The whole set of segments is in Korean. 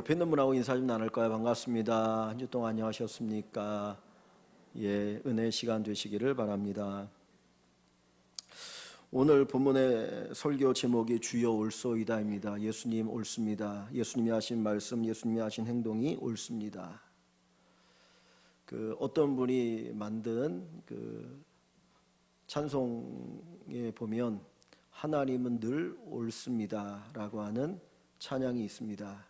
옆에 있는 분하고 인사 좀 나눌까요? 반갑습니다. 한 주 동안 안녕하셨습니까? 은혜의 시간 되시기를 바랍니다. 오늘 본문의 설교 제목이 주여 올소이다입니다. 예수님 옳습니다. 예수님이 하신 말씀, 예수님이 하신 행동이 옳습니다. 어떤 분이 만든 찬송에 보면 하나님은 늘 옳습니다라고 하는 찬양이 있습니다.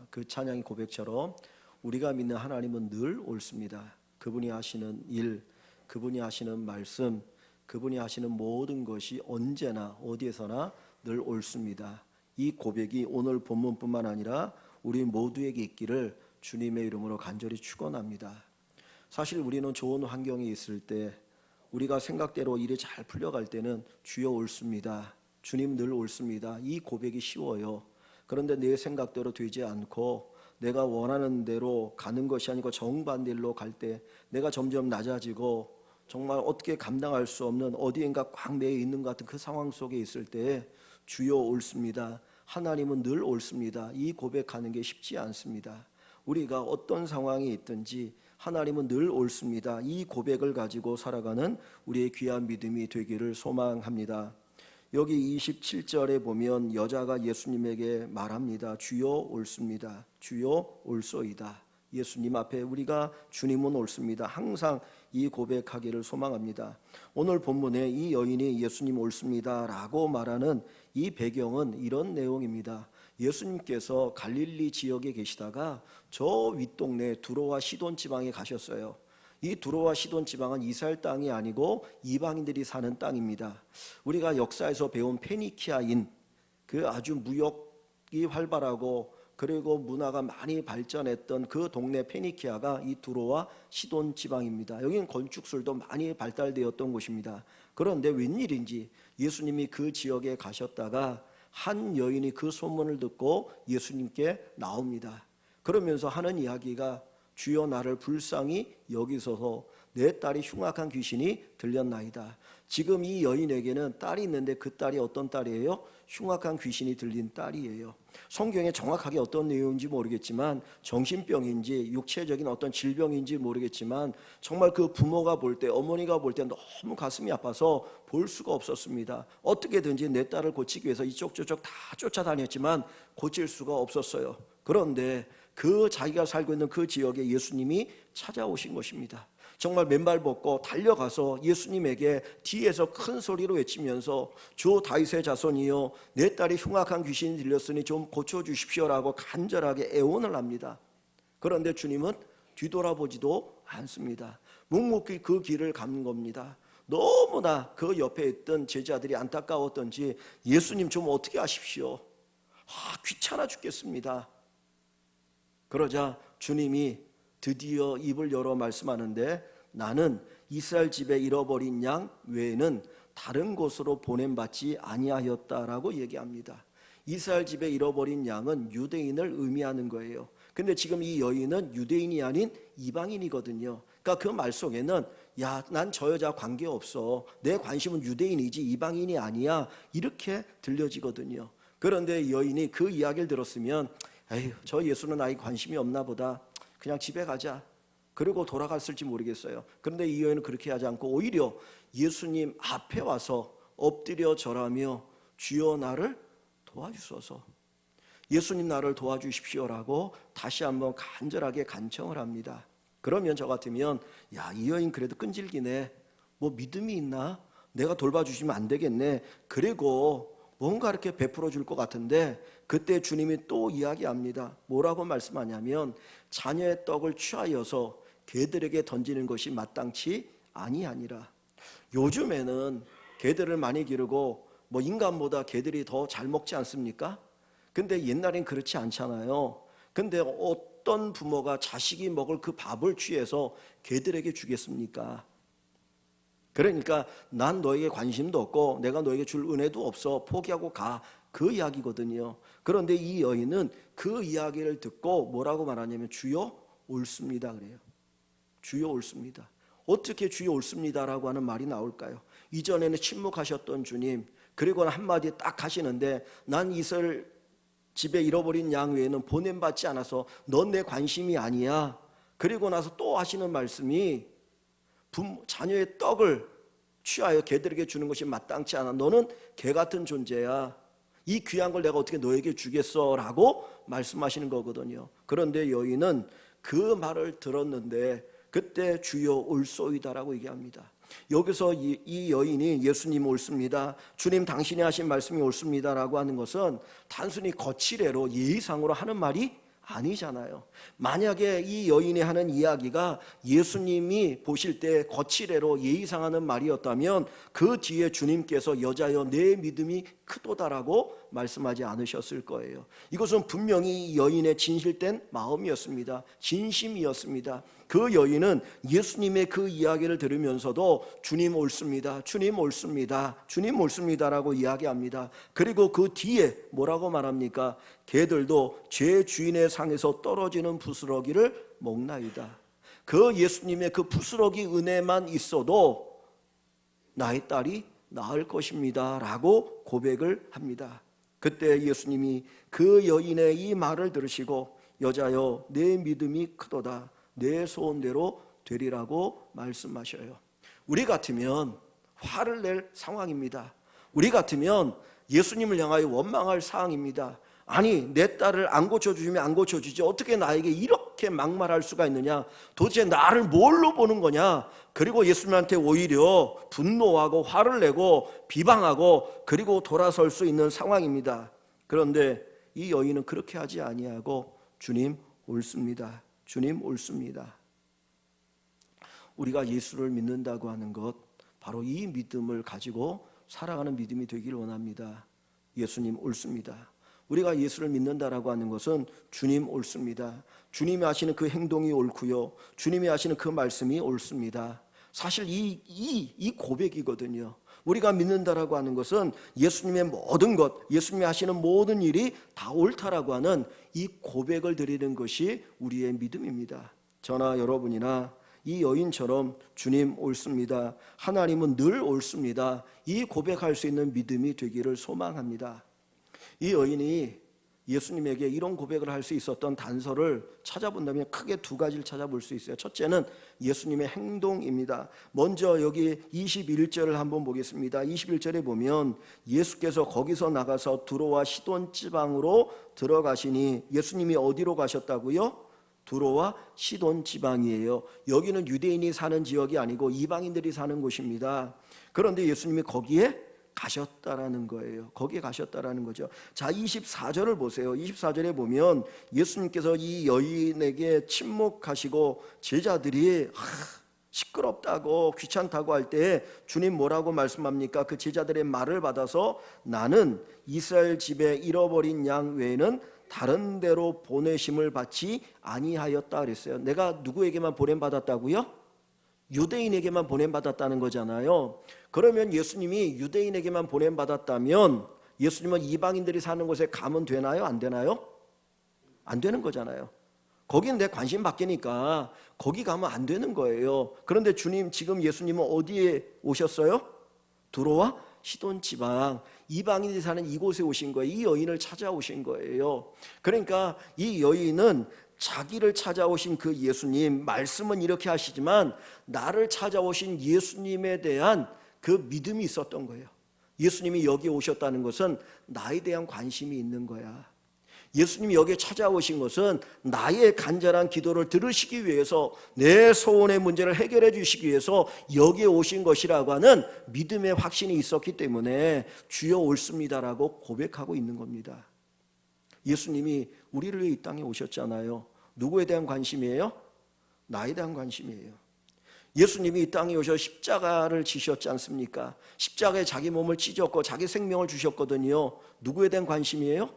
그 찬양의 고백처럼 우리가 믿는 하나님은 늘 옳습니다. 그분이 하시는 일, 그분이 하시는 말씀, 그분이 하시는 모든 것이 언제나 어디에서나 늘 옳습니다. 이 고백이 오늘 본문뿐만 아니라 우리 모두에게 있기를 주님의 이름으로 간절히 축원합니다. 사실 우리는 좋은 환경에 있을 때, 우리가 생각대로 일이 잘 풀려갈 때는 주여 옳습니다, 주님 늘 옳습니다, 이 고백이 쉬워요. 그런데 내 생각대로 되지 않고 내가 원하는 대로 가는 것이 아니고 정반대로 갈 때 내가 점점 낮아지고 정말 어떻게 감당할 수 없는 어디엔가 꽉 매여 있는 것 같은 그 상황 속에 있을 때 주여 옳습니다, 하나님은 늘 옳습니다, 이 고백하는 게 쉽지 않습니다. 우리가 어떤 상황에 있든지 하나님은 늘 옳습니다, 이 고백을 가지고 살아가는 우리의 귀한 믿음이 되기를 소망합니다. 여기 27절에 보면 여자가 예수님에게 말합니다. 주여 옳습니다, 주여 옳소이다. 예수님 앞에 우리가 주님은 옳습니다, 항상 이 고백하기를 소망합니다. 오늘 본문에 이 여인이 예수님 옳습니다 라고 말하는 이 배경은 이런 내용입니다. 예수님께서 갈릴리 지역에 계시다가 저 윗동네 두로와 시돈 지방에 가셨어요. 이 두로와 시돈 지방은 이스라엘 땅이 아니고 이방인들이 사는 땅입니다. 우리가 역사에서 배운 페니키아인, 아주 무역이 활발하고 그리고 문화가 많이 발전했던 그 동네 페니키아가 이 두로와 시돈 지방입니다. 여기는 건축술도 많이 발달되었던 곳입니다. 그런데 웬일인지 예수님이 그 지역에 가셨다가 한 여인이 그 소문을 듣고 예수님께 나옵니다. 그러면서 하는 이야기가 주여 나를 불쌍히 여기소서, 내 딸이 흉악한 귀신이 들렸나이다. 지금 이 여인에게는 딸이 있는데 그 딸이 어떤 딸이에요? 흉악한 귀신이 들린 딸이에요. 성경에 정확하게 어떤 내용인지 모르겠지만 정신병인지 육체적인 어떤 질병인지 모르겠지만 정말 그 부모가 볼 때, 어머니가 볼 때 너무 가슴이 아파서 볼 수가 없었습니다. 어떻게든지 내 딸을 고치기 위해서 이쪽 저쪽 다 쫓아다녔지만 고칠 수가 없었어요. 그런데 자기가 살고 있는 그 지역에 예수님이 찾아오신 것입니다. 정말 맨발 벗고 달려가서 예수님에게 뒤에서 큰 소리로 외치면서 주 다윗의 자손이여, 내 딸이 흉악한 귀신이 들렸으니 좀 고쳐주십시오라고 간절하게 애원을 합니다. 그런데 주님은 뒤돌아보지도 않습니다. 묵묵히 그 길을 가는 겁니다. 너무나 그 옆에 있던 제자들이 안타까웠던지 예수님 좀 어떻게 하십시오, 귀찮아 죽겠습니다. 그러자 주님이 드디어 입을 열어 말씀하는데, 나는 이스라엘 집에 잃어버린 양 외에는 다른 곳으로 보냄받지 아니하였다라고 얘기합니다. 이스라엘 집에 잃어버린 양은 유대인을 의미하는 거예요. 근데 지금 이 여인은 유대인이 아닌 이방인이거든요. 그러니까 그 말 속에는 난 저 여자 관계없어, 내 관심은 유대인이지 이방인이 아니야, 이렇게 들려지거든요. 그런데 여인이 그 이야기를 들었으면 에휴, 저 예수는 아예 관심이 없나 보다, 그냥 집에 가자, 그리고 돌아갔을지 모르겠어요. 그런데 이 여인은 그렇게 하지 않고 오히려 예수님 앞에 와서 엎드려 절하며 주여 나를 도와주소서, 예수님 나를 도와주십시오라고 다시 한번 간절하게 간청을 합니다. 그러면 저 같으면 이 여인 그래도 끈질기네, 뭐 믿음이 있나, 내가 돌봐주시면 안 되겠네, 그리고 뭔가 이렇게 베풀어 줄 것 같은데, 그때 주님이 또 이야기합니다. 뭐라고 말씀하냐면 자녀의 떡을 취하여서 개들에게 던지는 것이 마땅치 아니하니라. 요즘에는 개들을 많이 기르고 인간보다 개들이 더 잘 먹지 않습니까? 근데 옛날엔 그렇지 않잖아요. 근데 어떤 부모가 자식이 먹을 그 밥을 취해서 개들에게 주겠습니까? 그러니까 난 너에게 관심도 없고 내가 너에게 줄 은혜도 없어, 포기하고 가, 그 이야기거든요. 그런데 이 여인은 그 이야기를 듣고 뭐라고 말하냐면 주여 옳습니다 그래요. 주여 옳습니다. 어떻게 주여 옳습니다라고 하는 말이 나올까요? 이전에는 침묵하셨던 주님, 그리고 한마디 딱 하시는데 난 이스라엘 집에 잃어버린 양 외에는 보냄받지 않아서 넌 내 관심이 아니야. 그리고 나서 또 하시는 말씀이 자녀의 떡을 취하여 개들에게 주는 것이 마땅치 않아. 너는 개 같은 존재야. 이 귀한 걸 내가 어떻게 너에게 주겠어? 라고 말씀하시는 거거든요. 그런데 여인은 그 말을 들었는데 그때 주여 올소이다라고 얘기합니다. 여기서 이 여인이 예수님 옳습니다, 주님 당신이 하신 말씀이 옳습니다라고 하는 것은 단순히 거칠애로 예의상으로 하는 말이 아니잖아요. 만약에 이 여인이 하는 이야기가 예수님이 보실 때 거칠애로 예의상 하는 말이었다면 그 뒤에 주님께서 여자여 내 믿음이 크도다라고 말씀하지 않으셨을 거예요. 이것은 분명히 이 여인의 진실된 마음이었습니다. 진심이었습니다. 그 여인은 예수님의 그 이야기를 들으면서도 주님 옳습니다, 주님 옳습니다, 주님 옳습니다라고 이야기합니다. 그리고 그 뒤에 뭐라고 말합니까? 개들도 제 주인의 상에서 떨어지는 부스러기를 먹나이다. 그 예수님의 그 부스러기 은혜만 있어도 나의 딸이 나을 것입니다 라고 고백을 합니다. 그때 예수님이 그 여인의 이 말을 들으시고 여자여 내 믿음이 크도다, 내 소원대로 되리라고 말씀하셔요. 우리 같으면 화를 낼 상황입니다. 우리 같으면 예수님을 향하여 원망할 상황입니다. 아니 내 딸을 안 고쳐주면 안 고쳐주지 어떻게 나에게 이렇게 막말할 수가 있느냐, 도대체 나를 뭘로 보는 거냐. 그리고 예수님한테 오히려 분노하고 화를 내고 비방하고 그리고 돌아설 수 있는 상황입니다. 그런데 이 여인은 그렇게 하지 아니하고 주님 옳습니다, 주님 옳습니다. 우리가 예수를 믿는다고 하는 것, 바로 이 믿음을 가지고 살아가는 믿음이 되길 원합니다. 예수님 옳습니다. 우리가 예수를 믿는다라고 하는 것은 주님 옳습니다, 주님이 하시는 그 행동이 옳고요, 주님이 하시는 그 말씀이 옳습니다. 사실 이 고백이거든요. 우리가 믿는다라고 하는 것은 예수님의 모든 것, 예수님이 하시는 모든 일이 다 옳다라고 하는 이 고백을 드리는 것이 우리의 믿음입니다. 저나 여러분이나 이 여인처럼 주님 옳습니다, 하나님은 늘 옳습니다, 이 고백할 수 있는 믿음이 되기를 소망합니다. 이 여인이 예수님에게 이런 고백을 할 수 있었던 단서를 찾아본다면 크게 두 가지를 찾아볼 수 있어요. 첫째는 예수님의 행동입니다. 먼저 여기 21절을 한번 보겠습니다. 21절에 보면 예수께서 거기서 나가서 두로와 시돈 지방으로 들어가시니, 예수님이 어디로 가셨다고요? 두로와 시돈 지방이에요. 여기는 유대인이 사는 지역이 아니고 이방인들이 사는 곳입니다. 그런데 예수님이 거기에 가셨다라는 거예요. 거기에 가셨다라는 거죠. 자, 24절을 보세요. 24절에 보면 예수님께서 이 여인에게 침묵하시고 제자들이 시끄럽다고 귀찮다고 할 때 주님 뭐라고 말씀합니까? 그 제자들의 말을 받아서 나는 이스라엘 집에 잃어버린 양 외에는 다른 데로 보내심을 받지 아니하였다 그랬어요. 내가 누구에게만 보냄받았다고요? 유대인에게만 보냄받았다는 거잖아요. 그러면 예수님이 유대인에게만 보냄받았다면 예수님은 이방인들이 사는 곳에 가면 되나요? 안 되나요? 안 되는 거잖아요. 거긴 내 관심 밖이니까 거기 가면 안 되는 거예요. 그런데 주님, 지금 예수님은 어디에 오셨어요? 두로와 시돈 지방, 이방인이 사는 이곳에 오신 거예요. 이 여인을 찾아오신 거예요. 그러니까 이 여인은 자기를 찾아오신 그 예수님, 말씀은 이렇게 하시지만 나를 찾아오신 예수님에 대한 그 믿음이 있었던 거예요. 예수님이 여기 오셨다는 것은 나에 대한 관심이 있는 거야. 예수님이 여기에 찾아오신 것은 나의 간절한 기도를 들으시기 위해서, 내 소원의 문제를 해결해 주시기 위해서 여기에 오신 것이라고 하는 믿음의 확신이 있었기 때문에 주여 옳습니다라고 고백하고 있는 겁니다. 예수님이 우리를 위해 이 땅에 오셨잖아요. 누구에 대한 관심이에요? 나에 대한 관심이에요. 예수님이 이 땅에 오셔서 십자가를 지셨지 않습니까? 십자가에 자기 몸을 찢었고 자기 생명을 주셨거든요. 누구에 대한 관심이에요?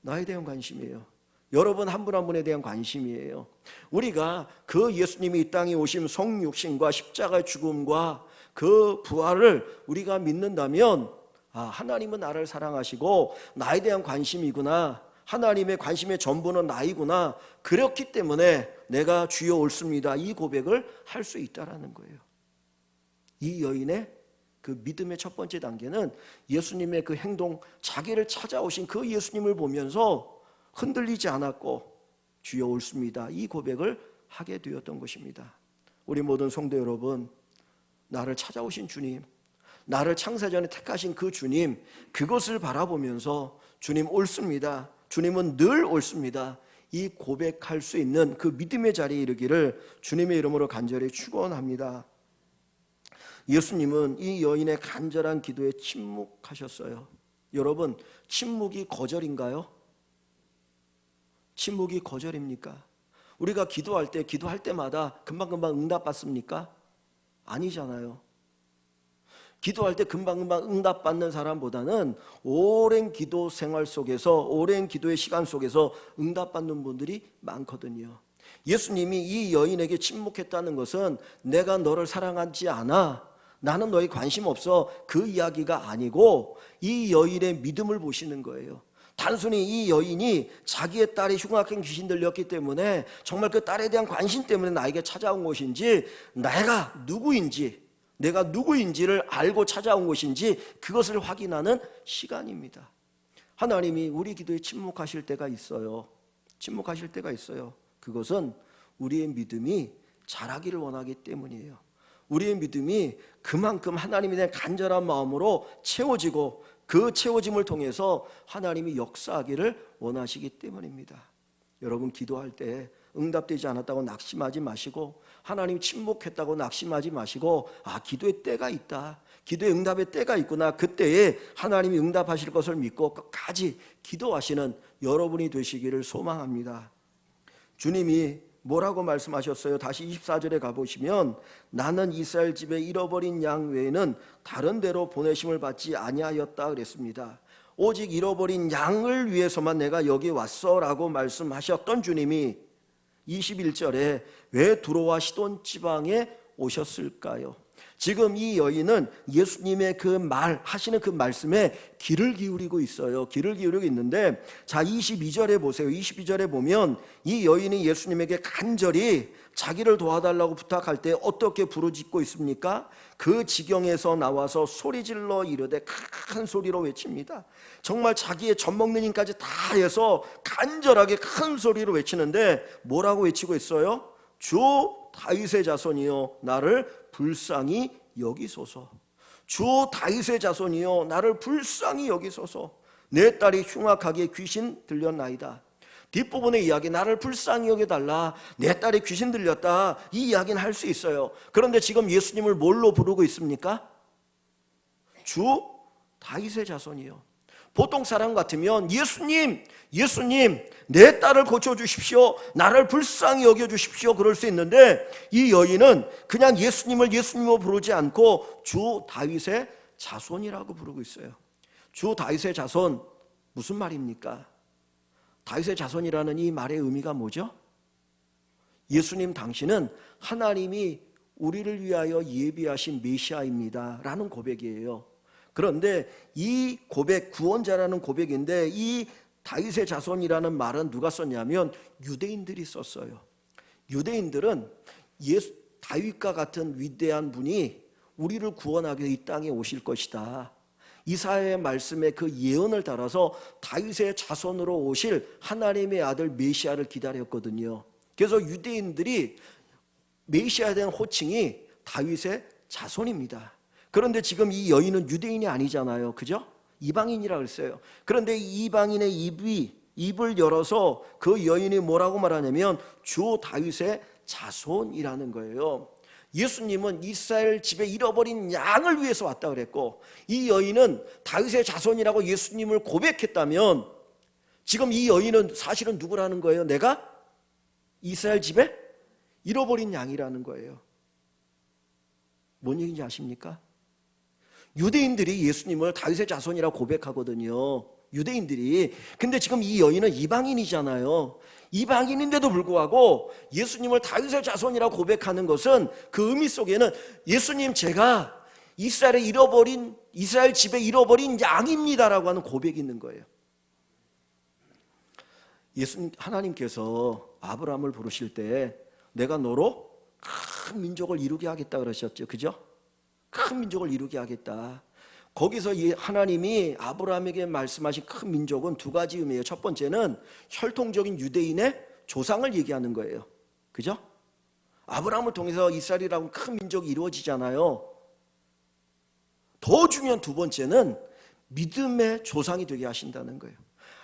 나에 대한 관심이에요. 여러분 한 분 한 분에 대한 관심이에요. 우리가 그 예수님이 이 땅에 오신 성육신과 십자가의 죽음과 그 부활을 우리가 믿는다면, 하나님은 나를 사랑하시고 나에 대한 관심이구나, 하나님의 관심의 전부는 나이구나, 그렇기 때문에 내가 주여 옳습니다, 이 고백을 할 수 있다라는 거예요. 이 여인의 그 믿음의 첫 번째 단계는 예수님의 그 행동, 자기를 찾아오신 그 예수님을 보면서 흔들리지 않았고 주여 옳습니다, 이 고백을 하게 되었던 것입니다. 우리 모든 성도 여러분, 나를 찾아오신 주님, 나를 창세전에 택하신 그 주님, 그것을 바라보면서 주님 옳습니다, 주님은 늘 옳습니다, 이 고백할 수 있는 그 믿음의 자리에 이르기를 주님의 이름으로 간절히 축원합니다. 예수님은 이 여인의 간절한 기도에 침묵하셨어요. 여러분, 침묵이 거절인가요? 침묵이 거절입니까? 우리가 기도할 때마다 금방금방 응답받습니까? 아니잖아요. 기도할 때 금방금방 응답받는 사람보다는 오랜 기도 생활 속에서, 오랜 기도의 시간 속에서 응답받는 분들이 많거든요. 예수님이 이 여인에게 침묵했다는 것은 내가 너를 사랑하지 않아, 나는 너에 관심 없어, 그 이야기가 아니고 이 여인의 믿음을 보시는 거예요. 단순히 이 여인이 자기의 딸이 흉악한 귀신 들렸기 때문에 정말 그 딸에 대한 관심 때문에 나에게 찾아온 것인지, 내가 누구인지를 알고 찾아온 것인지, 그것을 확인하는 시간입니다. 하나님이 우리 기도에 침묵하실 때가 있어요. 침묵하실 때가 있어요. 그것은 우리의 믿음이 자라기를 원하기 때문이에요. 우리의 믿음이 그만큼 하나님에 대한 간절한 마음으로 채워지고, 그 채워짐을 통해서 하나님이 역사하기를 원하시기 때문입니다. 여러분, 기도할 때 응답되지 않았다고 낙심하지 마시고, 하나님 침묵했다고 낙심하지 마시고, 기도의 때가 있다, 기도의 응답의 때가 있구나, 그때에 하나님이 응답하실 것을 믿고 끝까지 기도하시는 여러분이 되시기를 소망합니다. 주님이 뭐라고 말씀하셨어요? 다시 24절에 가보시면, 나는 이스라엘 집에 잃어버린 양 외에는 다른 데로 보내심을 받지 아니하였다 그랬습니다. 오직 잃어버린 양을 위해서만 내가 여기 왔어 라고 말씀하셨던 주님이 21절에 왜 두로와 시돈 지방에 오셨을까요? 지금 이 여인은 예수님의 그 하시는 그 말씀에 귀를 기울이고 있어요. 귀를 기울이고 있는데, 자 22절에 보세요. 22절에 보면 이 여인이 예수님에게 간절히 자기를 도와달라고 부탁할 때 어떻게 부르짖고 있습니까? 그 지경에서 나와서 소리질러 이르되 큰 소리로 외칩니다. 정말 자기의 젖먹는 힘까지 다 해서 간절하게 큰 소리로 외치는데 뭐라고 외치고 있어요? 주 다윗의 자손이여 나를 불쌍히 여기소서. 주 다윗의 자손이여 나를 불쌍히 여기소서. 내 딸이 흉악하게 귀신 들렸나이다. 뒷부분의 이야기, 나를 불쌍히 여겨달라, 내 딸이 귀신 들렸다, 이 이야기는 할 수 있어요. 그런데 지금 예수님을 뭘로 부르고 있습니까? 주 다윗의 자손이요. 보통 사람 같으면 예수님 내 딸을 고쳐주십시오, 나를 불쌍히 여겨주십시오, 그럴 수 있는데, 이 여인은 그냥 예수님을 예수님으로 부르지 않고 주 다윗의 자손이라고 부르고 있어요. 주 다윗의 자손, 무슨 말입니까? 다윗의 자손이라는 이 말의 의미가 뭐죠? 예수님 당신은 하나님이 우리를 위하여 예비하신 메시아입니다 라는 고백이에요. 그런데 이 고백, 구원자라는 고백인데, 이 다윗의 자손이라는 말은 누가 썼냐면 유대인들이 썼어요. 유대인들은 다윗과 같은 위대한 분이 우리를 구원하기 위해 이 땅에 오실 것이다, 이사야의 말씀에 그 예언을 따라서 다윗의 자손으로 오실 하나님의 아들 메시아를 기다렸거든요. 그래서 유대인들이 메시아에 대한 호칭이 다윗의 자손입니다. 그런데 지금 이 여인은 유대인이 아니잖아요, 그죠? 이방인이라고 했어요. 그런데 이방인의 입을 열어서 그 여인이 뭐라고 말하냐면 주 다윗의 자손이라는 거예요. 예수님은 이스라엘 집에 잃어버린 양을 위해서 왔다 그랬고, 이 여인은 다윗의 자손이라고 예수님을 고백했다면, 지금 이 여인은 사실은 누구라는 거예요? 내가 이스라엘 집에 잃어버린 양이라는 거예요. 뭔 얘기인지 아십니까? 유대인들이 예수님을 다윗의 자손이라고 고백하거든요, 유대인들이. 근데 지금 이 여인은 이방인이잖아요. 이방인인데도 불구하고 예수님을 다윗의 자손이라고 고백하는 것은 그 의미 속에는 예수님, 제가 이스라엘 집에 잃어버린 양입니다라고 하는 고백이 있는 거예요. 하나님께서 아브라함을 부르실 때 내가 너로 큰 민족을 이루게 하겠다 그러셨죠, 그죠? 큰 민족을 이루게 하겠다. 거기서 이 하나님이 아브라함에게 말씀하신 큰 민족은 두 가지 의미예요. 첫 번째는 혈통적인 유대인의 조상을 얘기하는 거예요. 그죠? 아브라함을 통해서 이스라엘이라고 큰 민족이 이루어지잖아요. 더 중요한 두 번째는 믿음의 조상이 되게 하신다는 거예요.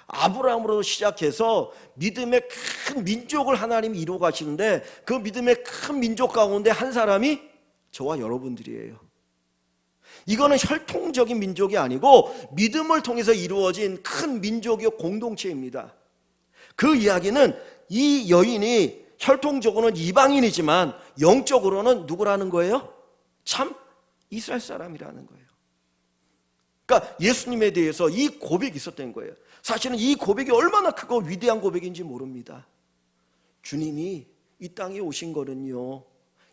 아브라함으로 시작해서 믿음의 큰 민족을 하나님이 이루어 가시는데 그 믿음의 큰 민족 가운데 한 사람이 저와 여러분들이에요. 이거는 혈통적인 민족이 아니고 믿음을 통해서 이루어진 큰 민족의 공동체입니다. 그 이야기는 이 여인이 혈통적으로는 이방인이지만 영적으로는 누구라는 거예요? 참 이스라엘 사람이라는 거예요. 그러니까 예수님에 대해서 이 고백이 있었던 거예요. 사실은 이 고백이 얼마나 크고 위대한 고백인지 모릅니다. 주님이 이 땅에 오신 거는요,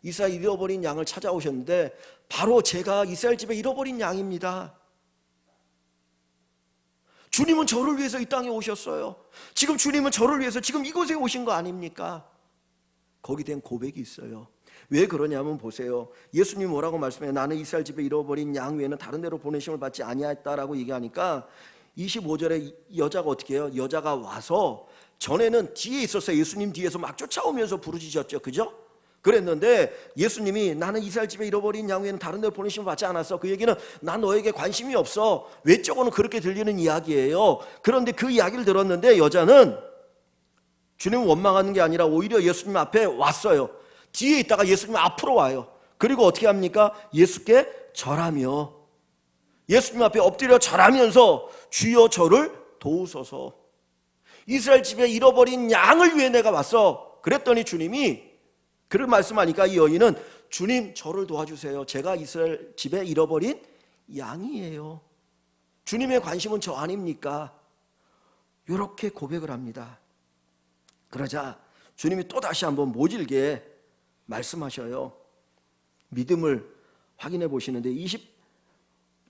이스라엘 잃어버린 양을 찾아오셨는데 바로 제가 이스라엘 집에 잃어버린 양입니다. 주님은 저를 위해서 이 땅에 오셨어요. 지금 주님은 저를 위해서 지금 이곳에 오신 거 아닙니까? 거기에 대한 고백이 있어요. 왜 그러냐면 보세요. 예수님이 뭐라고 말씀해요? 나는 이스라엘 집에 잃어버린 양 외에는 다른 데로 보내심을 받지 아니하였다라고 얘기하니까 25절에 여자가 어떻게 해요? 여자가 와서 전에는 뒤에 있었어요. 예수님 뒤에서 막 쫓아오면서 부르짖었죠. 그죠? 그랬는데 예수님이 나는 이스라엘 집에 잃어버린 양 외에는 다른 데로 보내심을 받지 않았어. 그 얘기는 난 너에게 관심이 없어. 외적으로는 그렇게 들리는 이야기예요. 그런데 그 이야기를 들었는데 여자는 주님을 원망하는 게 아니라 오히려 예수님 앞에 왔어요. 뒤에 있다가 예수님 앞으로 와요. 그리고 어떻게 합니까? 예수께 절하며 예수님 앞에 엎드려 절하면서 주여 저를 도우소서. 이스라엘 집에 잃어버린 양을 위해 내가 왔어. 그랬더니 주님이 그런 말씀하니까 이 여인은 주님 저를 도와주세요. 제가 이스라엘 집에 잃어버린 양이에요. 주님의 관심은 저 아닙니까? 이렇게 고백을 합니다. 그러자 주님이 또 다시 한번 모질게 말씀하셔요. 믿음을 확인해 보시는데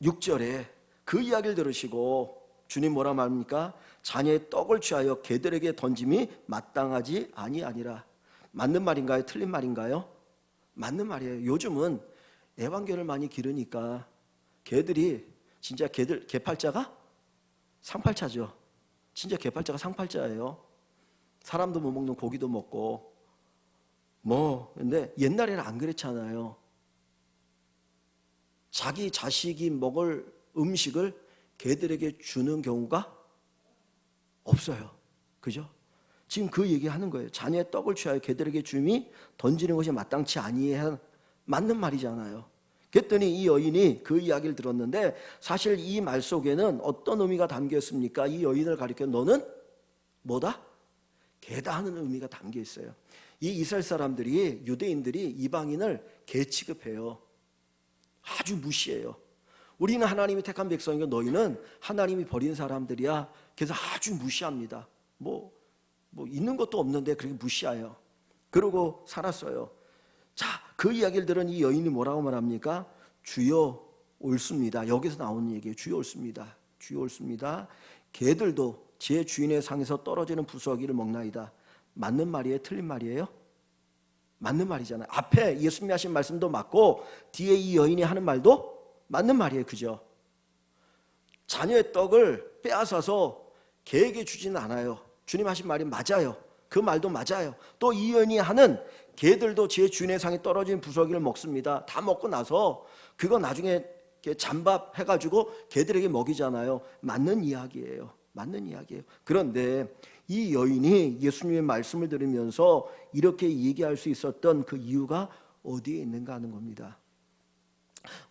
26절에 그 이야기를 들으시고 주님 뭐라 말합니까? 자녀의 떡을 취하여 개들에게 던짐이 마땅하지 아니하니라. 맞는 말인가요? 틀린 말인가요? 맞는 말이에요. 요즘은 애완견을 많이 기르니까 개들이 진짜 개팔자가 상팔자죠. 진짜 개팔자가 상팔자예요. 사람도 못 먹는 고기도 먹고 근데 옛날에는 안 그랬잖아요. 자기 자식이 먹을 음식을 개들에게 주는 경우가 없어요. 그죠? 지금 그 얘기하는 거예요. 자녀의 떡을 취하여 개들에게 줌이 던지는 것이 마땅치 아니해. 맞는 말이잖아요. 그랬더니 이 여인이 그 이야기를 들었는데 사실 이 말 속에는 어떤 의미가 담겨 있습니까? 이 여인을 가리켜 너는 뭐다? 개다 하는 의미가 담겨 있어요. 이 이스라엘 사람들이 유대인들이 이방인을 개 취급해요. 아주 무시해요. 우리는 하나님이 택한 백성이고 너희는 하나님이 버린 사람들이야. 그래서 아주 무시합니다. 뭐 있는 것도 없는데 그렇게 무시해요. 그러고 살았어요. 자, 그 이야기를 들은 이 여인이 뭐라고 말합니까? 주여 옳습니다. 여기서 나오는 얘기예요. 주여 옳습니다. 주여 옳습니다. 개들도 제 주인의 상에서 떨어지는 부스러기를 먹나이다. 맞는 말이에요? 틀린 말이에요? 맞는 말이잖아요. 앞에 예수님이 하신 말씀도 맞고 뒤에 이 여인이 하는 말도 맞는 말이에요. 그죠? 자녀의 떡을 빼앗아서 개에게 주지는 않아요. 주님 하신 말이 맞아요. 그 말도 맞아요. 또 이 여인이 하는 개들도 제 주인의 상에 떨어진 부스러기를 먹습니다. 다 먹고 나서 그거 나중에 잠밥 해가지고 개들에게 먹이잖아요. 맞는 이야기예요. 맞는 이야기예요. 그런데 이 여인이 예수님의 말씀을 들으면서 이렇게 얘기할 수 있었던 그 이유가 어디에 있는가 하는 겁니다.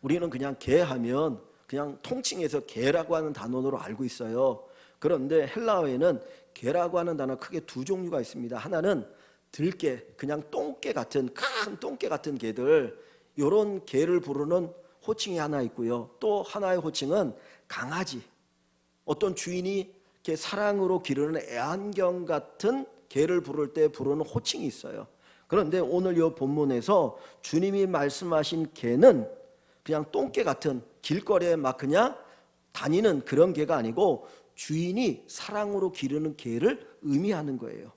우리는 그냥 개 하면 그냥 통칭해서 개라고 하는 단어로 알고 있어요. 그런데 헬라어에는 개라고 하는 단어 크게 두 종류가 있습니다. 하나는 들개, 그냥 똥개 같은 큰 똥개 같은 개들, 이런 개를 부르는 호칭이 하나 있고요. 또 하나의 호칭은 강아지, 어떤 주인이 이렇게 사랑으로 기르는 애완견 같은 개를 부를 때 부르는 호칭이 있어요. 그런데 오늘 이 본문에서 주님이 말씀하신 개는 그냥 똥개 같은 길거리에 막 그냥 다니는 그런 개가 아니고 주인이 사랑으로 기르는 개를 의미하는 거예요.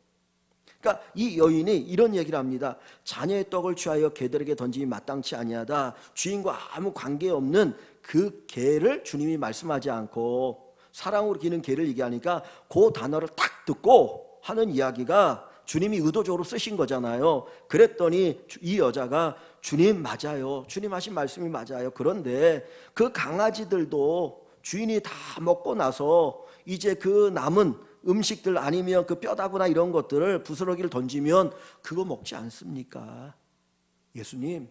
그러니까 이 여인이 이런 얘기를 합니다. 자녀의 떡을 취하여 개들에게 던짐이 마땅치 아니하다. 주인과 아무 관계없는 그 개를 주님이 말씀하지 않고 사랑으로 기는 개를 얘기하니까 그 단어를 딱 듣고 하는 이야기가 주님이 의도적으로 쓰신 거잖아요. 그랬더니 이 여자가 주님 맞아요. 주님 하신 말씀이 맞아요. 그런데 그 강아지들도 주인이 다 먹고 나서 이제 그 남은 음식들 아니면 그 뼈다구나 이런 것들을 부스러기를 던지면 그거 먹지 않습니까? 예수님,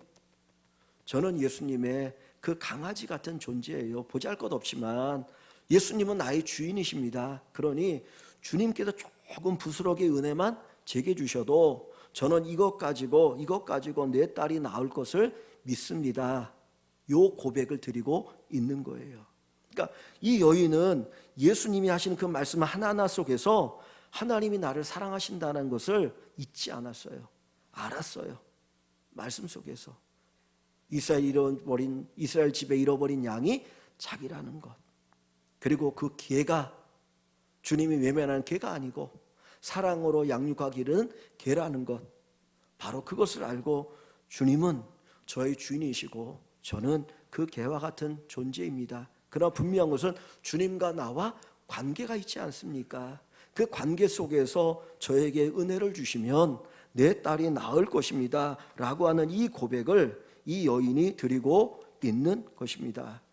저는 예수님의 그 강아지 같은 존재예요. 보잘것없지만 예수님은 나의 주인이십니다. 그러니 주님께서 조금 부스러기 은혜만 제게 주셔도 저는 이것 가지고 내 딸이 나을 것을 믿습니다. 요 고백을 드리고 있는 거예요. 그러니까 이 여인은 예수님이 하시는 그 말씀 하나하나 속에서 하나님이 나를 사랑하신다는 것을 잊지 않았어요. 알았어요. 말씀 속에서 이스라엘 집에 잃어버린 양이 자기라는 것. 그리고 그 개가 주님이 외면하는 개가 아니고 사랑으로 양육하기는 개라는 것. 바로 그것을 알고 주님은 저의 주인이시고 저는 그 개와 같은 존재입니다. 그러나 분명한 것은 주님과 나와 관계가 있지 않습니까? 그 관계 속에서 저에게 은혜를 주시면 내 딸이 나을 것입니다 라고 하는 이 고백을 이 여인이 드리고 있는 것입니다.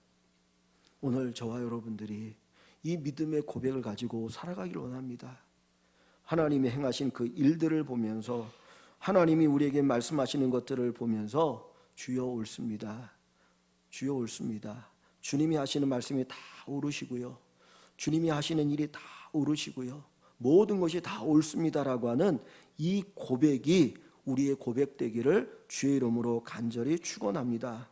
오늘 저와 여러분들이 이 믿음의 고백을 가지고 살아가기를 원합니다. 하나님이 행하신 그 일들을 보면서 하나님이 우리에게 말씀하시는 것들을 보면서 주여 옳습니다. 주여 옳습니다. 주님이 하시는 말씀이 다 옳으시고요. 주님이 하시는 일이 다 옳으시고요. 모든 것이 다 옳습니다라고 하는 이 고백이 우리의 고백되기를 주의 이름으로 간절히 축원합니다.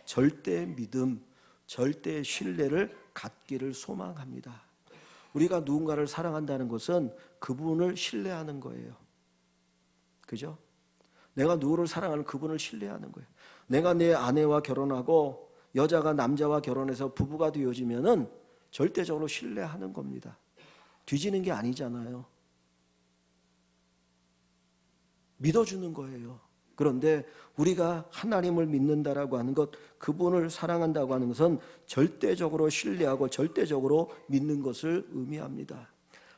절대 믿음, 절대 신뢰를 갖기를 소망합니다. 우리가 누군가를 사랑한다는 것은 그분을 신뢰하는 거예요. 그죠? 내가 누구를 사랑하는 그분을 신뢰하는 거예요. 내가 내 아내와 결혼하고 여자가 남자와 결혼해서 부부가 되어지면은 절대적으로 신뢰하는 겁니다. 뒤지는 게 아니잖아요. 믿어주는 거예요. 그런데 우리가 하나님을 믿는다라고 하는 것, 그분을 사랑한다고 하는 것은 절대적으로 신뢰하고 절대적으로 믿는 것을 의미합니다.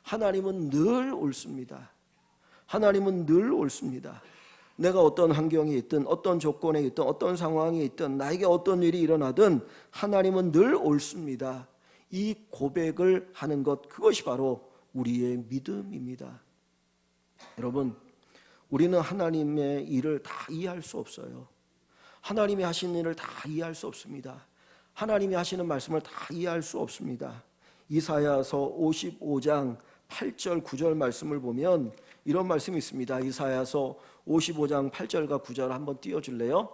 하나님은 늘 옳습니다. 하나님은 늘 옳습니다. 내가 어떤 환경에 있든 어떤 조건에 있든 어떤 상황에 있든 나에게 어떤 일이 일어나든 하나님은 늘 옳습니다. 이 고백을 하는 것, 그것이 바로 우리의 믿음입니다. 여러분, 우리는 하나님의 일을 다 이해할 수 없어요. 하나님이 하시는 일을 다 이해할 수 없습니다. 하나님이 하시는 말씀을 다 이해할 수 없습니다. 이사야서 55장 8절 9절 말씀을 보면 이런 말씀이 있습니다. 이사야서 55장 8절과 9절 한번 띄워줄래요?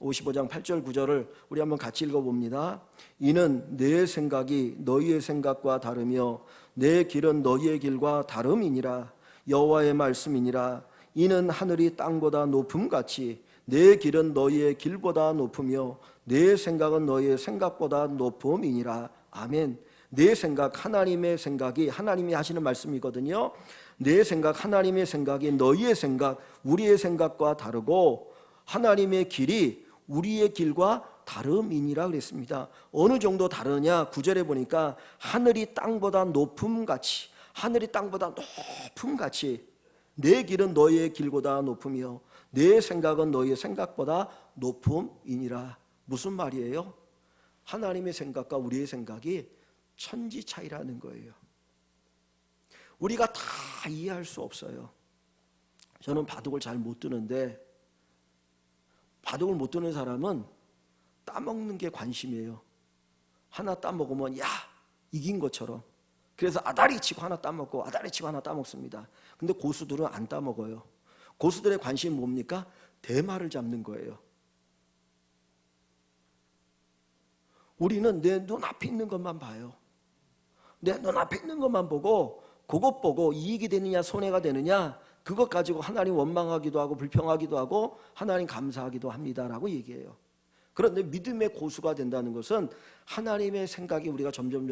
55장 8절 9절을 우리 한번 같이 읽어봅니다. 이는 내 생각이 너희의 생각과 다르며 내 길은 너희의 길과 다름이니라. 여호와의 말씀이니라. 이는 하늘이 땅보다 높음같이 내 길은 너희의 길보다 높으며 내 생각은 너희의 생각보다 높음이니라. 아멘. 내 생각, 하나님의 생각이 하나님이 하시는 말씀이거든요. 내 생각, 하나님의 생각이 너희의 생각, 우리의 생각과 다르고 하나님의 길이 우리의 길과 다름이니라 그랬습니다. 어느 정도 다르냐? 9절에 보니까 하늘이 땅보다 높음같이, 하늘이 땅보다 높음같이 내 길은 너희의 길보다 높으며 내 생각은 너희의 생각보다 높음이니라. 무슨 말이에요? 하나님의 생각과 우리의 생각이 천지 차이라는 거예요. 우리가 다 이해할 수 없어요. 저는 바둑을 잘 못 두는데 바둑을 못 두는 사람은 따먹는 게 관심이에요. 하나 따먹으면 야 이긴 것처럼. 그래서 아다리 치고 하나 따먹고 아다리 치고 하나 따먹습니다. 근데 고수들은 안 따먹어요. 고수들의 관심이 뭡니까? 대마를 잡는 거예요. 우리는 내 눈앞에 있는 것만 봐요. 내 눈앞에 있는 것만 보고 그것 보고 이익이 되느냐 손해가 되느냐 그것 가지고 하나님 원망하기도 하고 불평하기도 하고 하나님 감사하기도 합니다라고 얘기해요. 그런데 믿음의 고수가 된다는 것은 하나님의 생각이 우리가 점점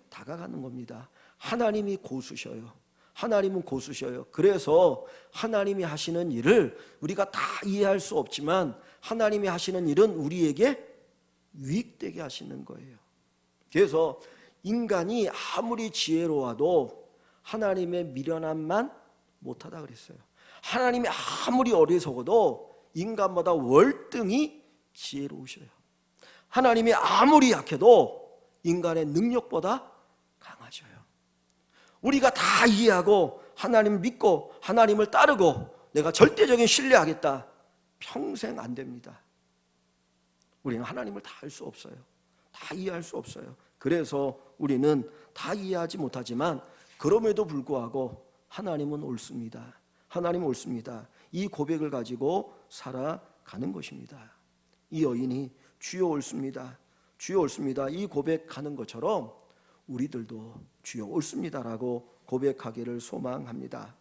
다가가는 겁니다. 하나님이 고수셔요. 하나님은 고수셔요. 그래서 하나님이 하시는 일을 우리가 다 이해할 수 없지만 하나님이 하시는 일은 우리에게 유익되게 하시는 거예요. 그래서 인간이 아무리 지혜로워도 하나님의 미련함만 못하다 그랬어요. 하나님이 아무리 어리석어도 인간보다 월등히 지혜로우셔요. 하나님이 아무리 약해도 인간의 능력보다 강하셔요. 우리가 다 이해하고 하나님 믿고 하나님을 따르고 내가 절대적인 신뢰하겠다, 평생 안 됩니다. 우리는 하나님을 다 알 수 없어요. 다 이해할 수 없어요. 그래서 우리는 다 이해하지 못하지만 그럼에도 불구하고 하나님은 옳습니다. 하나님은 옳습니다. 이 고백을 가지고 살아가는 것입니다. 이 여인이 주여 옳습니다, 주여 옳습니다, 이 고백하는 것처럼 우리들도 주여 옳습니다라고 고백하기를 소망합니다.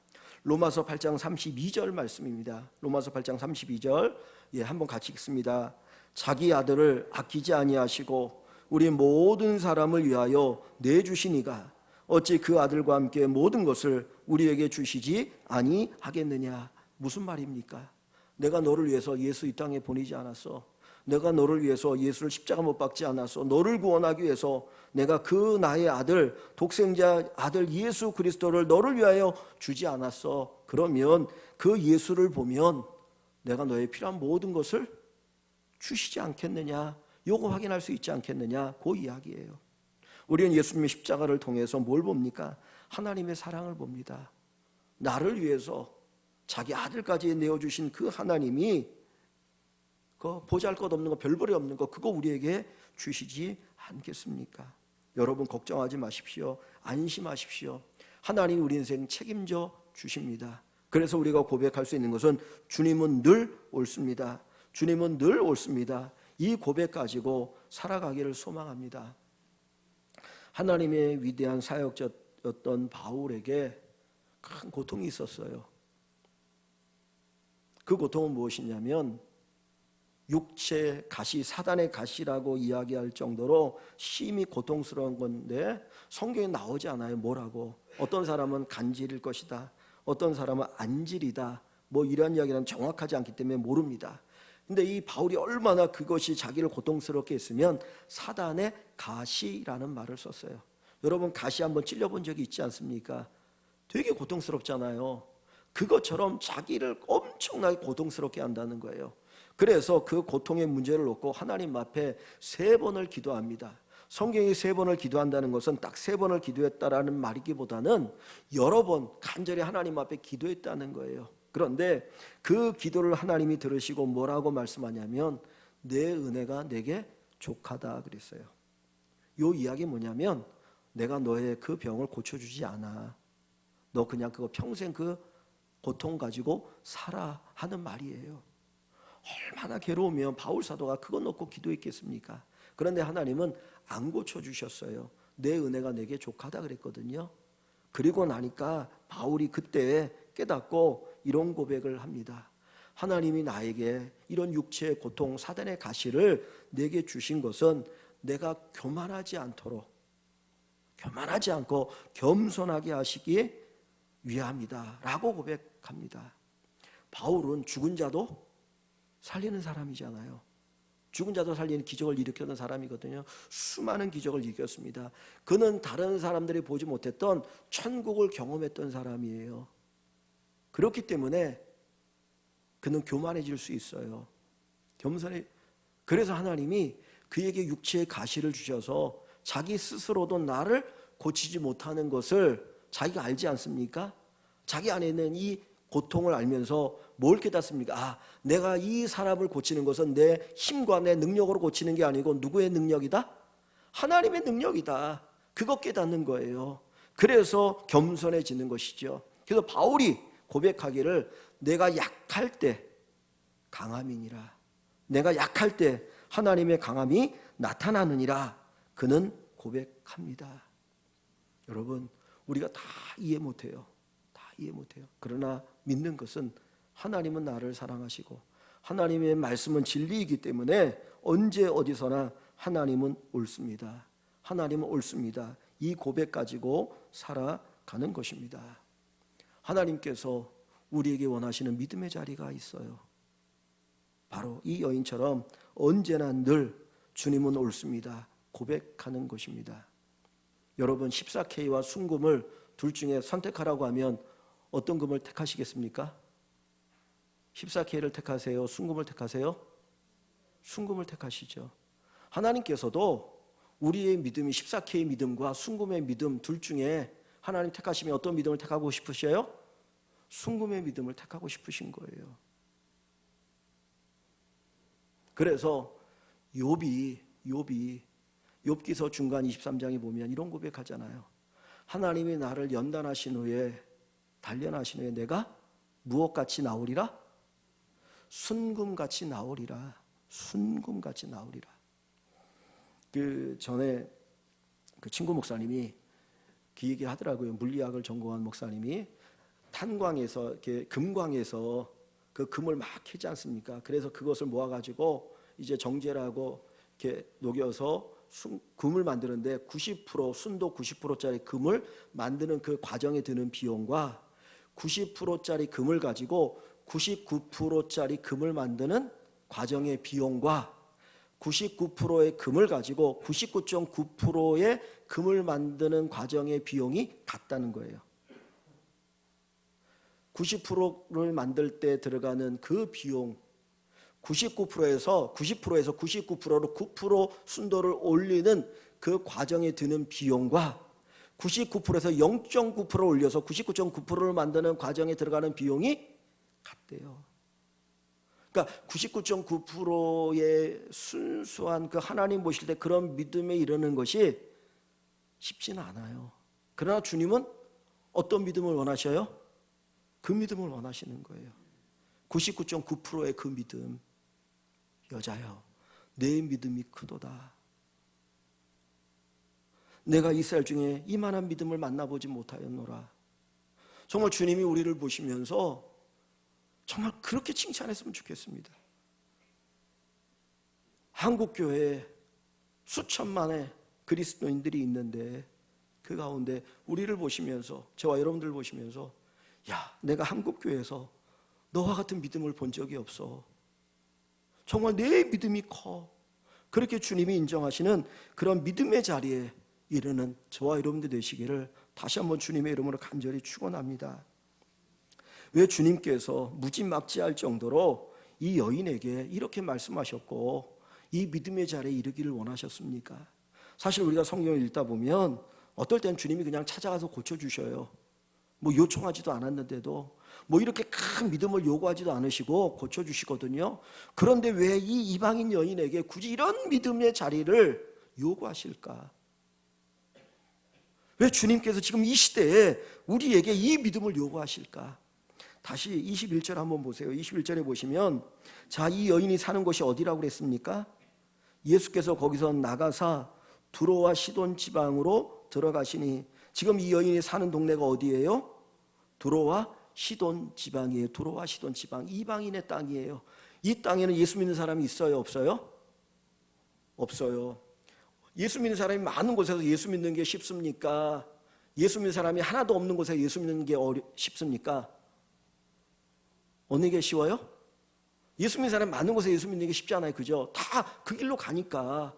로마서 8장 32절 말씀입니다. 로마서 8장 32절 한번 같이 읽습니다. 자기 아들을 아끼지 아니하시고 우리 모든 사람을 위하여 내주시니가 어찌 그 아들과 함께 모든 것을 우리에게 주시지 아니하겠느냐. 무슨 말입니까? 내가 너를 위해서 예수 이 땅에 보내지 않았어. 내가 너를 위해서 예수를 십자가 못 박지 않았어. 너를 구원하기 위해서 내가 그 나의 아들, 독생자 아들 예수 그리스도를 너를 위하여 주지 않았어. 그러면 그 예수를 보면 내가 너의 필요한 모든 것을 주시지 않겠느냐, 요거 확인할 수 있지 않겠느냐, 그 이야기예요. 우리는 예수님의 십자가를 통해서 뭘 봅니까? 하나님의 사랑을 봅니다. 나를 위해서 자기 아들까지 내어주신 그 하나님이 그 보잘것없는 거, 별볼이 없는 거, 그거 우리에게 주시지 않겠습니까? 여러분 걱정하지 마십시오. 안심하십시오. 하나님이 우리 인생 책임져 주십니다. 그래서 우리가 고백할 수 있는 것은 주님은 늘 옳습니다. 주님은 늘 옳습니다. 이 고백 가지고 살아가기를 소망합니다. 하나님의 위대한 사역자였던 바울에게 큰 고통이 있었어요. 그 고통은 무엇이냐면 육체 가시, 사단의 가시라고 이야기할 정도로 심히 고통스러운 건데 성경에 나오지 않아요. 뭐라고? 어떤 사람은 간질일 것이다, 어떤 사람은 안질이다, 뭐 이런 이야기는 정확하지 않기 때문에 모릅니다. 근데 이 바울이 얼마나 그것이 자기를 고통스럽게 했으면 사단의 가시라는 말을 썼어요. 여러분 가시 한번 찔려본 적이 있지 않습니까? 되게 고통스럽잖아요. 그것처럼 자기를 엄청나게 고통스럽게 한다는 거예요. 그래서 그 고통의 문제를 놓고 하나님 앞에 3번을 기도합니다. 성경이 3번을 기도한다는 것은 딱 3번을 기도했다라는 말이기보다는 여러 번 간절히 하나님 앞에 기도했다는 거예요. 그런데 그 기도를 하나님이 들으시고 뭐라고 말씀하냐면 내 은혜가 내게 족하다 그랬어요. 이 이야기 뭐냐면 내가 너의 그 병을 고쳐주지 않아. 너 그냥 그거 평생 그 고통 가지고 살아 하는 말이에요. 얼마나 괴로우면 바울 사도가 그거 놓고 기도했겠습니까? 그런데 하나님은 안 고쳐주셨어요. 내 은혜가 내게 족하다 그랬거든요. 그리고 나니까 바울이 그때 깨닫고 이런 고백을 합니다. 하나님이 나에게 이런 육체의 고통, 사단의 가시를 내게 주신 것은 내가 교만하지 않도록, 교만하지 않고 겸손하게 하시기 위함이다 라고 고백합니다. 바울은 죽은 자도 살리는 사람이잖아요. 죽은 자도 살리는 기적을 일으켰던 사람이거든요. 수많은 기적을 일으켰습니다. 그는 다른 사람들이 보지 못했던 천국을 경험했던 사람이에요. 그렇기 때문에 그는 교만해질 수 있어요. 겸손해. 그래서 하나님이 그에게 육체의 가시를 주셔서 자기 스스로도 나를 고치지 못하는 것을 자기가 알지 않습니까? 자기 안에 있는 이 고통을 알면서 뭘 깨닫습니까? 내가 이 사람을 고치는 것은 내 힘과 내 능력으로 고치는 게 아니고 누구의 능력이다? 하나님의 능력이다. 그거 깨닫는 거예요. 그래서 겸손해지는 것이죠. 그래서 바울이 고백하기를 내가 약할 때 강함이니라. 내가 약할 때 하나님의 강함이 나타나느니라. 그는 고백합니다. 여러분 우리가 다 이해 못해요. 다 이해 못해요. 그러나 믿는 것은 하나님은 나를 사랑하시고 하나님의 말씀은 진리이기 때문에 언제 어디서나 하나님은 옳습니다. 하나님은 옳습니다. 이 고백 가지고 살아가는 것입니다. 하나님께서 우리에게 원하시는 믿음의 자리가 있어요. 바로 이 여인처럼 언제나 늘 주님은 옳습니다 고백하는 것입니다. 여러분 14K와 순금을 둘 중에 선택하라고 하면 어떤 금을 택하시겠습니까? 14K를 택하세요? 순금을 택하세요? 순금을 택하시죠. 하나님께서도 우리의 믿음이 14K 믿음과 순금의 믿음 둘 중에 하나님 택하시면 어떤 믿음을 택하고 싶으셔요? 순금의 믿음을 택하고 싶으신 거예요. 그래서 욥기서 중간 23장에 보면 이런 고백하잖아요. 하나님이 나를 연단하신 후에 단련하신 후에 내가 무엇같이 나오리라? 순금같이 나오리라. 순금같이 나오리라. 그 전에 그 친구 목사님이 그 얘기 하더라고요. 물리학을 전공한 목사님이 탄광에서 이렇게 금광에서 그 금을 막 캐지 않습니까? 그래서 그것을 모아가지고 이제 정제라고 이렇게 녹여서 금을 만드는데 90% 순도 90%짜리 금을 만드는 그 과정에 드는 비용과 90%짜리 금을 가지고 99%짜리 금을 만드는 과정의 비용과 99%의 금을 가지고 99.9%의 금을 만드는 과정의 비용이 같다는 거예요. 90%를 만들 때 들어가는 그 비용 99%에서 99%로 9% 순도를 올리는 그 과정에 드는 비용과 99%에서 0.9% 올려서 99.9%를 만드는 과정에 들어가는 비용이 같대요. 그러니까 99.9%의 순수한 그 하나님 보실 때 그런 믿음에 이르는 것이 쉽지는 않아요. 그러나 주님은 어떤 믿음을 원하셔요? 그 믿음을 원하시는 거예요. 99.9%의 그 믿음. 여자여, 내 믿음이 크도다. 내가 이스라엘 중에 이만한 믿음을 만나보지 못하였노라. 정말 주님이 우리를 보시면서 정말 그렇게 칭찬했으면 좋겠습니다. 한국교회에 수천만의 그리스도인들이 있는데 그 가운데 우리를 보시면서 저와 여러분들 보시면서 야, 내가 한국교회에서 너와 같은 믿음을 본 적이 없어. 정말 내 믿음이 커. 그렇게 주님이 인정하시는 그런 믿음의 자리에 이르는 저와 여러분들 되시기를 다시 한번 주님의 이름으로 간절히 축원합니다. 왜 주님께서 무지막지할 정도로 이 여인에게 이렇게 말씀하셨고 이 믿음의 자리에 이르기를 원하셨습니까? 사실 우리가 성경을 읽다 보면 어떨 땐 주님이 그냥 찾아가서 고쳐주셔요. 뭐 요청하지도 않았는데도 뭐 이렇게 큰 믿음을 요구하지도 않으시고 고쳐주시거든요. 그런데 왜 이 이방인 여인에게 굳이 이런 믿음의 자리를 요구하실까? 왜 주님께서 지금 이 시대에 우리에게 이 믿음을 요구하실까? 다시 21절 한번 보세요. 21절에 보시면 자, 이 여인이 사는 곳이 어디라고 그랬습니까? 예수께서 거기서 나가사 두로와 시돈 지방으로 들어가시니 지금 이 여인이 사는 동네가 어디예요? 두로와 시돈 지방이에요. 두로와 시돈 지방, 이방인의 땅이에요. 이 땅에는 예수 믿는 사람이 있어요? 없어요? 없어요. 예수 믿는 사람이 많은 곳에서 예수 믿는 게 쉽습니까? 예수 믿는 사람이 하나도 없는 곳에 예수 믿는 게 쉽습니까? 어느 게 쉬워요? 예수 믿는 사람이 많은 곳에 예수 믿는 게 쉽잖아요. 그죠? 다 그 길로 가니까.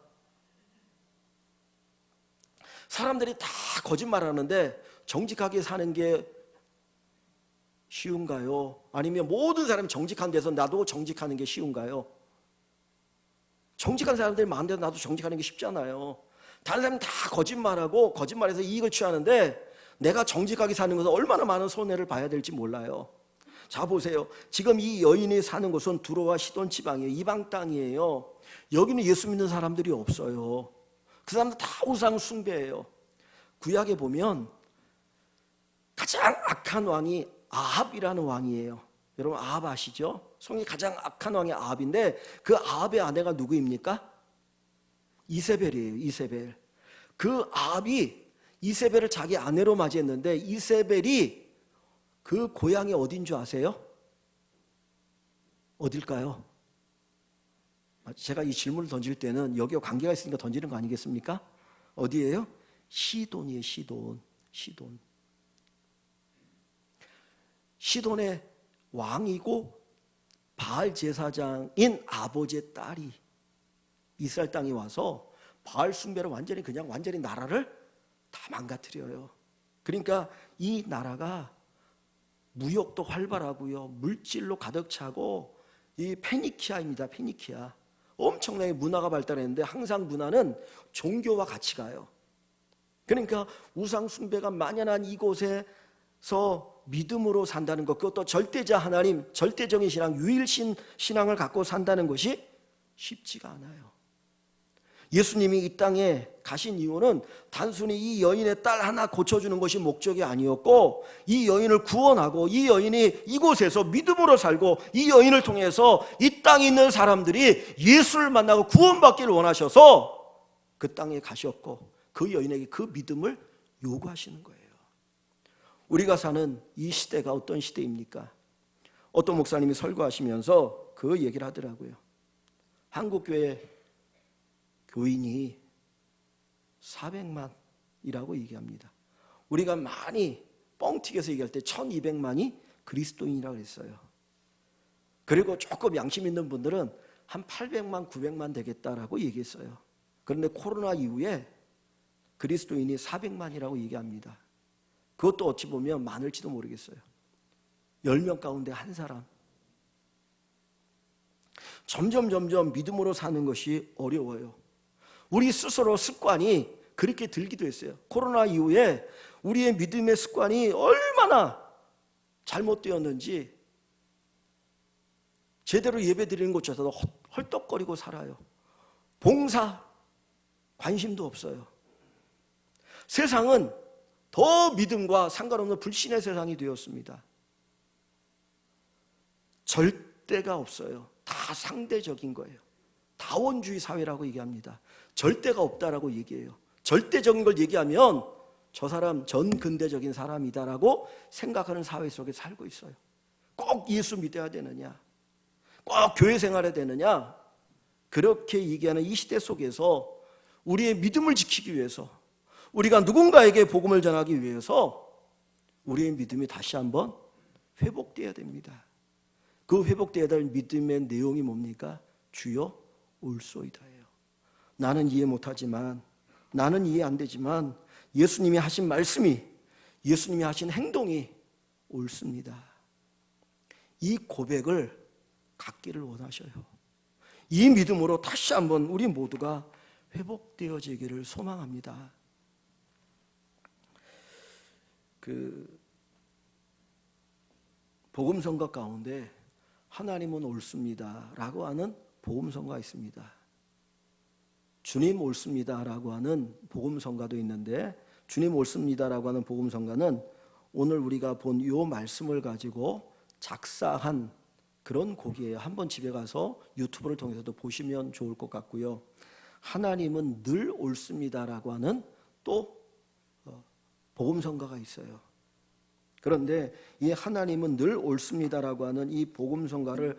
사람들이 다 거짓말하는데 정직하게 사는 게 쉬운가요? 아니면 모든 사람이 정직한 데서 나도 정직하는 게 쉬운가요? 정직한 사람들이 많은데 나도 정직하는 게 쉽잖아요. 다른 사람은 다 거짓말하고 거짓말해서 이익을 취하는데 내가 정직하게 사는 것은 얼마나 많은 손해를 봐야 될지 몰라요. 자, 보세요. 지금 이 여인이 사는 곳은 두로와 시돈 지방이에요. 이방 땅이에요. 여기는 예수 믿는 사람들이 없어요. 그 사람들 다 우상 숭배예요. 구약에 보면 가장 악한 왕이 아합이라는 왕이에요. 여러분 아합 아시죠? 성이 가장 악한 왕이 아합인데 그 아합의 아내가 누구입니까? 이세벨이에요. 이세벨. 그 아합이 이세벨을 자기 아내로 맞이했는데 이세벨이 그 고향이 어딘 줄 아세요? 어딜까요? 제가 이 질문을 던질 때는 여기와 관계가 있으니까 던지는 거 아니겠습니까? 어디예요? 시돈이에요. 시돈. 시돈의 왕이고 바알 제사장인 아버지의 딸이 이스라엘 땅에 와서 바알 숭배를 완전히 나라를 다 망가뜨려요. 그러니까 이 나라가 무역도 활발하고요, 물질로 가득 차고, 이 페니키아입니다. 페니키아. 엄청나게 문화가 발달했는데 항상 문화는 종교와 같이 가요. 그러니까 우상 숭배가 만연한 이곳에서 믿음으로 산다는 것, 그것도 절대자 하나님, 절대적인 신앙, 유일신 신앙을 갖고 산다는 것이 쉽지가 않아요. 예수님이 이 땅에 가신 이유는 단순히 이 여인의 딸 하나 고쳐주는 것이 목적이 아니었고, 이 여인을 구원하고 이 여인이 이곳에서 믿음으로 살고 이 여인을 통해서 이 땅에 있는 사람들이 예수를 만나고 구원받기를 원하셔서 그 땅에 가셨고, 그 여인에게 그 믿음을 요구하시는 거예요. 우리가 사는 이 시대가 어떤 시대입니까? 어떤 목사님이 설교하시면서 그 얘기를 하더라고요. 한국교회 교인이 400만이라고 얘기합니다. 우리가 많이 뻥튀겨서 얘기할 때 1200만이 그리스도인이라고 했어요. 그리고 조금 양심 있는 분들은 한 800만, 900만 되겠다라고 얘기했어요. 그런데 코로나 이후에 그리스도인이 400만이라고 얘기합니다. 그것도 어찌 보면 많을지도 모르겠어요. 10명 가운데 한 사람. 점점 믿음으로 사는 것이 어려워요. 우리 스스로 습관이 그렇게 들기도 했어요. 코로나 이후에 우리의 믿음의 습관이 얼마나 잘못되었는지, 제대로 예배 드리는 것조차도 헐떡거리고 살아요. 봉사 관심도 없어요. 세상은 더 믿음과 상관없는 불신의 세상이 되었습니다. 절대가 없어요. 다 상대적인 거예요. 다원주의 사회라고 얘기합니다. 절대가 없다라고 얘기해요. 절대적인 걸 얘기하면 저 사람 전근대적인 사람이다라고 생각하는 사회 속에 살고 있어요. 꼭 예수 믿어야 되느냐, 꼭 교회 생활해야 되느냐, 그렇게 얘기하는 이 시대 속에서 우리의 믿음을 지키기 위해서, 우리가 누군가에게 복음을 전하기 위해서 우리의 믿음이 다시 한번 회복되어야 됩니다. 그 회복되어야 될 믿음의 내용이 뭡니까? 주여 올소이다예요. 나는 이해 못하지만, 나는 이해 안 되지만 예수님이 하신 말씀이, 예수님이 하신 행동이 옳습니다. 이 고백을 갖기를 원하셔요. 이 믿음으로 다시 한번 우리 모두가 회복되어지기를 소망합니다. 복음성가 가운데 하나님은 옳습니다 라고 하는 복음성가 있습니다. 주님 옳습니다 라고 하는 복음성가도 있는데, 주님 옳습니다 라고 하는 복음성가는 오늘 우리가 본 이 말씀을 가지고 작사한 그런 곡이에요. 한번 집에 가서 유튜브를 통해서도 보시면 좋을 것 같고요. 하나님은 늘 옳습니다 라고 하는 또 복음성가가 있어요. 그런데 이 하나님은 늘 옳습니다라고 하는 이 복음성가를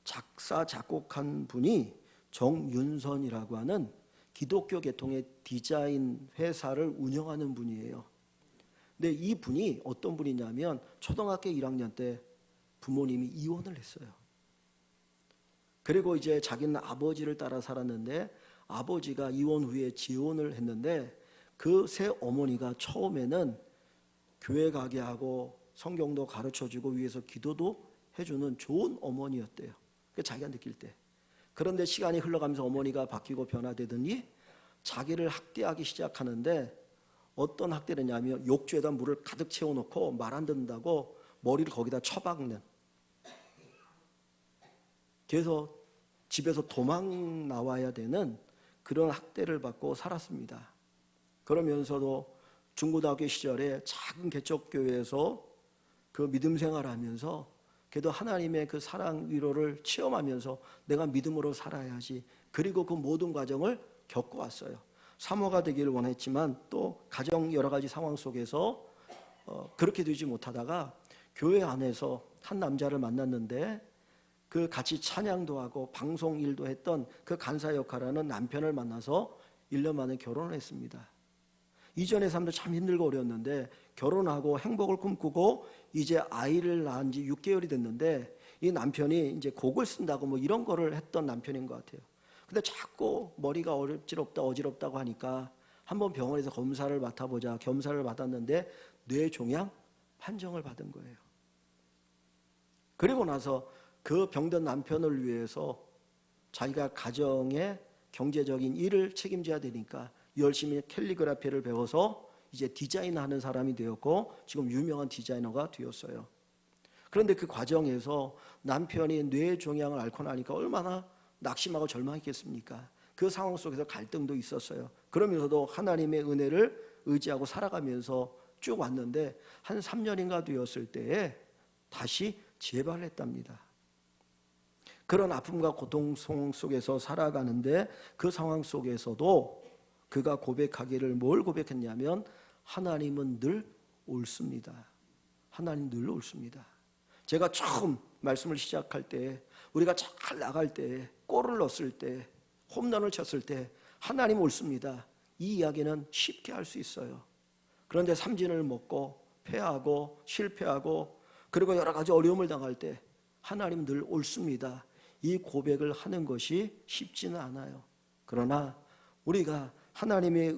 작사 작곡한 분이 정윤선이라고 하는 기독교 계통의 디자인 회사를 운영하는 분이에요. 근데 이 분이 어떤 분이냐면 초등학교 1학년 때 부모님이 이혼을 했어요. 그리고 이제 자기는 아버지를 따라 살았는데, 아버지가 이혼 후에 재혼을 했는데 그 새 어머니가 처음에는 교회 가게 하고 성경도 가르쳐주고 위에서 기도도 해주는 좋은 어머니였대요. 자기가 느낄 때. 그런데 시간이 흘러가면서 어머니가 바뀌고 변화되더니 자기를 학대하기 시작하는데, 어떤 학대를 했냐면 욕조에다 물을 가득 채워놓고 말 안 듣는다고 머리를 거기다 쳐박는, 그래서 집에서 도망 나와야 되는 그런 학대를 받고 살았습니다. 그러면서도 중고등학교 시절에 작은 개척교회에서 그 믿음 생활하면서 그래도 하나님의 그 사랑 위로를 체험하면서 내가 믿음으로 살아야지, 그리고 그 모든 과정을 겪어왔어요. 사모가 되기를 원했지만 또 가정 여러 가지 상황 속에서 그렇게 되지 못하다가 교회 안에서 한 남자를 만났는데, 그 같이 찬양도 하고 방송 일도 했던 그 간사 역할하는 남편을 만나서 1년 만에 결혼을 했습니다. 이전의 삶도 참 힘들고 어려웠는데 결혼하고 행복을 꿈꾸고 이제 아이를 낳은 지 6개월이 됐는데 이 남편이 이제 곡을 쓴다고 뭐 이런 거를 했던 남편인 것 같아요. 근데 자꾸 머리가 어지럽다고 하니까 한번 병원에서 검사를 맡아보자 겸사를 받았는데 뇌종양 판정을 받은 거예요. 그리고 나서 그 병든 남편을 위해서 자기가 가정의 경제적인 일을 책임져야 되니까 열심히 캘리그라피를 배워서 이제 디자인하는 사람이 되었고 지금 유명한 디자이너가 되었어요. 그런데 그 과정에서 남편이 뇌종양을 앓고 나니까 얼마나 낙심하고 절망했겠습니까? 그 상황 속에서 갈등도 있었어요. 그러면서도 하나님의 은혜를 의지하고 살아가면서 쭉 왔는데 한 3년인가 되었을 때에 다시 재발했답니다. 그런 아픔과 고통 속에서 살아가는데 그 상황 속에서도 그가 고백하기를 뭘 고백했냐면 하나님은 늘 옳습니다. 하나님 늘 옳습니다. 제가 처음 말씀을 시작할 때 우리가 잘 나갈 때 골을 넣었을 때 홈런을 쳤을 때 하나님 옳습니다. 이 이야기는 쉽게 할 수 있어요. 그런데 삼진을 먹고 패하고 실패하고 그리고 여러 가지 어려움을 당할 때 하나님 늘 옳습니다. 이 고백을 하는 것이 쉽지는 않아요. 그러나 우리가 하나님의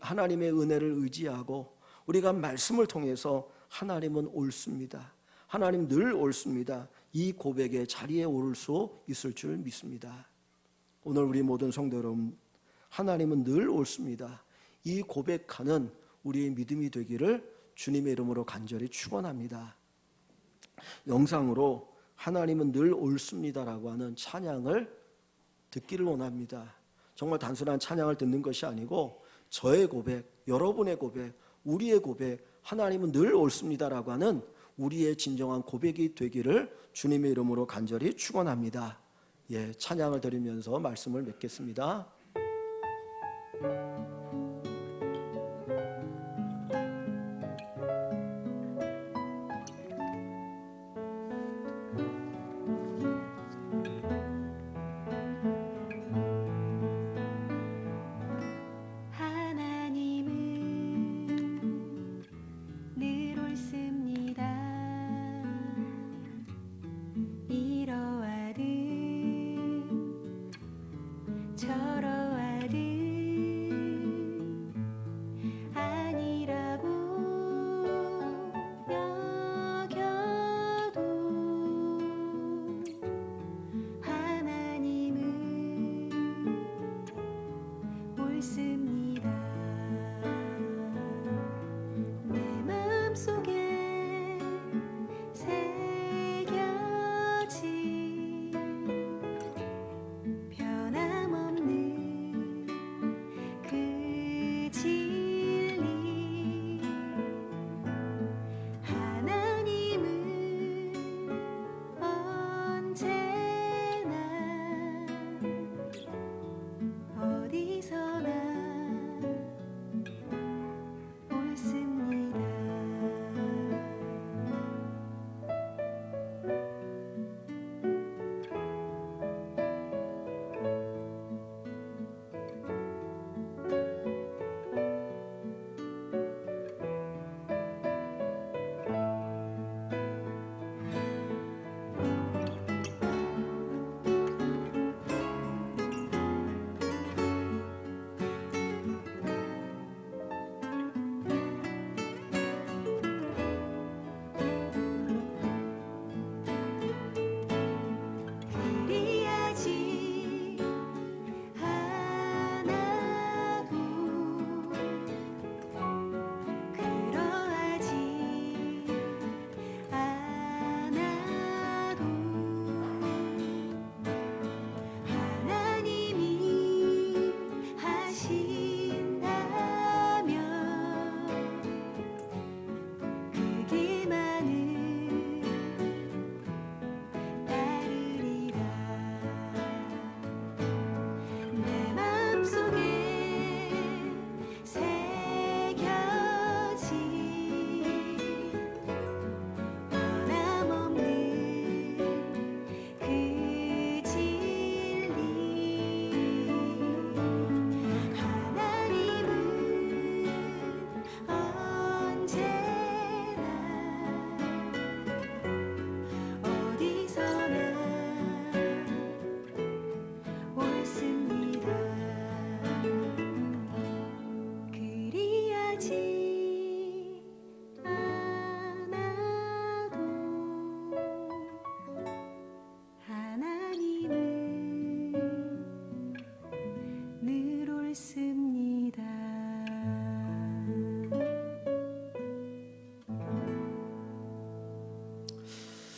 하나님의 은혜를 의지하고 우리가 말씀을 통해서 하나님은 옳습니다. 하나님 늘 옳습니다. 이 고백의 자리에 오를 수 있을 줄 믿습니다. 오늘 우리 모든 성도 여러분, 하나님은 늘 옳습니다. 이 고백하는 우리의 믿음이 되기를 주님의 이름으로 간절히 축원합니다. 영상으로 하나님은 늘 옳습니다라고 하는 찬양을 듣기를 원합니다. 정말 단순한 찬양을 듣는 것이 아니고 저의 고백, 여러분의 고백, 우리의 고백, 하나님은 늘 옳습니다라고 하는 우리의 진정한 고백이 되기를 주님의 이름으로 간절히 축원합니다. 찬양을 드리면서 말씀을 맺겠습니다.